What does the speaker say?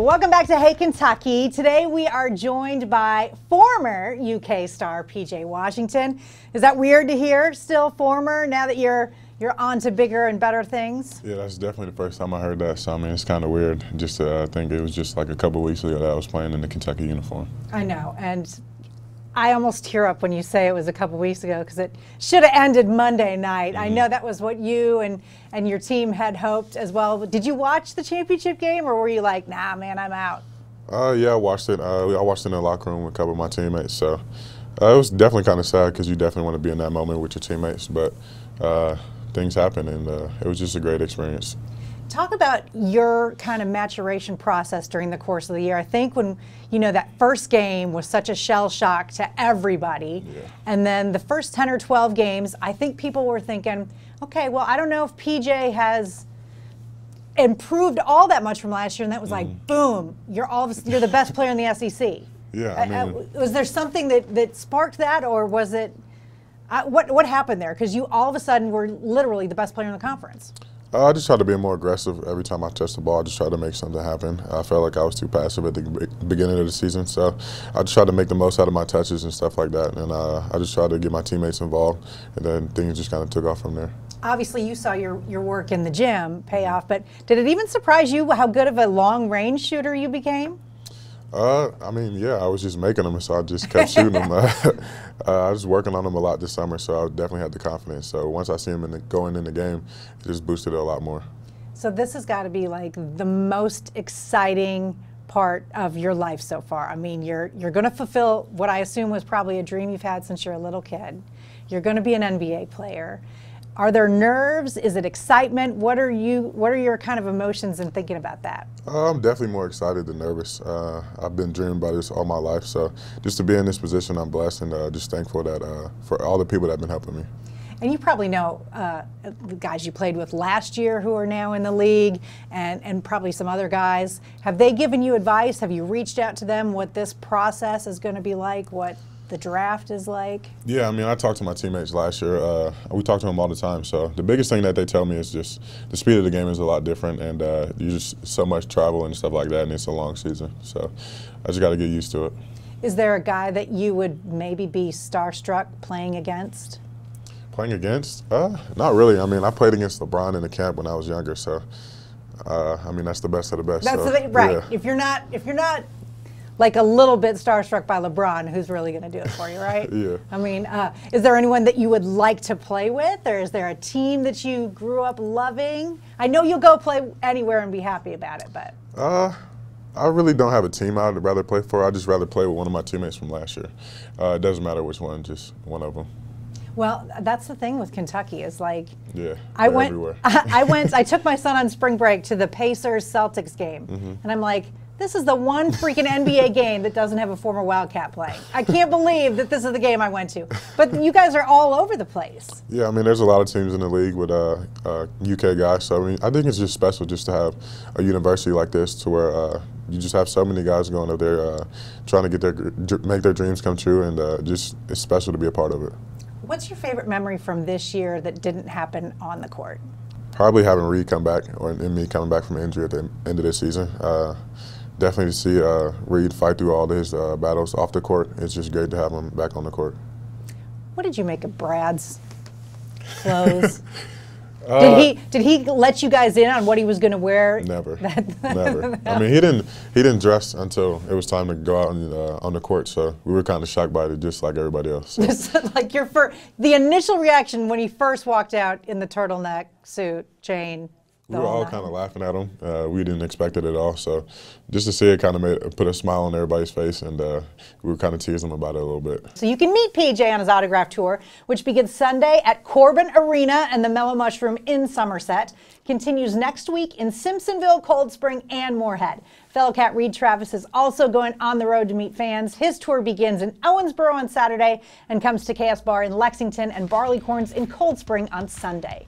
Welcome back to Hey Kentucky. Today we are joined by former UK star PJ Washington. Is that weird to hear? Still former now that you're on to bigger and better things? Yeah, that's definitely the first time I heard that. So I mean, it's kind of weird. Just I think it was just like a couple weeks ago that I was playing in the Kentucky uniform. I know, and I almost tear up when you say it was a couple weeks ago because it should have ended Monday night. I know that was what you and your team had hoped as well. Did you watch the championship game, or were you like, nah, man, I'm out? Yeah, I watched it. I watched it in the locker room with a couple of my teammates. So it was definitely kind of sad because you definitely want to be in that moment with your teammates. But things happen, and it was just a great experience. Talk about your kind of maturation process during the course of the year. I think when, that first game was such a shell shock to everybody. Yeah. And then the first 10 or 12 games, I think people were thinking, okay, well, I don't know if PJ has improved all that much from last year. And that was like, boom, you're the best player in the SEC. Yeah, I mean, was there something that sparked that, or was it, what happened there? Because you all of a sudden were literally the best player in the conference. I just tried to be more aggressive every time I touched the ball. I just tried to make something happen. I felt like I was too passive at the beginning of the season, so I just tried to make the most out of my touches and stuff like that. And I just tried to get my teammates involved, and then things just kind of took off from there. Obviously, you saw your work in the gym pay off, but did it even surprise you how good of a long-range shooter you became? I mean, yeah, I was just making them, so I just kept shooting them. I was working on them a lot this summer, so I definitely had the confidence. So once I see them going in the game, it just boosted it a lot more. So this has got to be like the most exciting part of your life so far. I mean, you're going to fulfill what I assume was probably a dream you've had since you're a little kid. You're going to be an NBA player. Are there nerves? Is it excitement? What are your kind of emotions in thinking about that? I'm definitely more excited than nervous. I've been dreaming about this all my life, so just to be in this position, I'm blessed and just thankful that for all the people that have been helping me. And you probably know the guys you played with last year who are now in the league, and probably some other guys. Have they given you advice? Have you reached out to them what this process is going to be like, what the draft is like? Yeah, I mean, I talked to my teammates last year. We talk to them all the time. So the biggest thing that they tell me is just the speed of the game is a lot different, and you just so much travel and stuff like that, and it's a long season. So I just got to get used to it. Is there a guy that you would maybe be starstruck playing against? Playing against? Not really. I mean, I played against LeBron in the camp when I was younger. So I mean, that's the best of the best. That's so, the, right. Yeah. If you're not like a little bit starstruck by LeBron, who's really going to do it for you, right? Yeah. I mean, is there anyone that you would like to play with, or is there a team that you grew up loving? I know you'll go play anywhere and be happy about it, but. I really don't have a team I'd rather play for. I'd just rather play with one of my teammates from last year. It doesn't matter which one, just one of them. Well, that's the thing with Kentucky is like, yeah, everywhere. I took my son on spring break to the Pacers-Celtics game, and I'm like, this is the one freaking NBA game that doesn't have a former Wildcat playing. I can't believe that this is the game I went to. But you guys are all over the place. Yeah, I mean, there's a lot of teams in the league with UK guys. So, I mean, I think it's just special just to have a university like this to where you just have so many guys going up there trying to make their dreams come true, and just it's special to be a part of it. What's your favorite memory from this year that didn't happen on the court? Probably having Reed come back, and me coming back from injury at the end of this season. Definitely to see Reed fight through all his battles off the court. It's just great to have him back on the court. What did you make of Brad's clothes? Did he let you guys in on what he was going to wear? Never, never. I mean, he didn't dress until it was time to go out on the court. So we were kind of shocked by it, just like everybody else. So. Just like the initial reaction when he first walked out in the turtleneck suit, chain. We were all kind of laughing at him. We didn't expect it at all. So just to see it kind of put a smile on everybody's face, and we were kind of teasing him about it a little bit. So you can meet PJ on his autograph tour, which begins Sunday at Corbin Arena and the Mellow Mushroom in Somerset. Continues next week in Simpsonville, Cold Spring, and Moorhead. Fellow Cat Reed Travis is also going on the road to meet fans. His tour begins in Owensboro on Saturday and comes to KS Bar in Lexington and Barleycorns in Cold Spring on Sunday.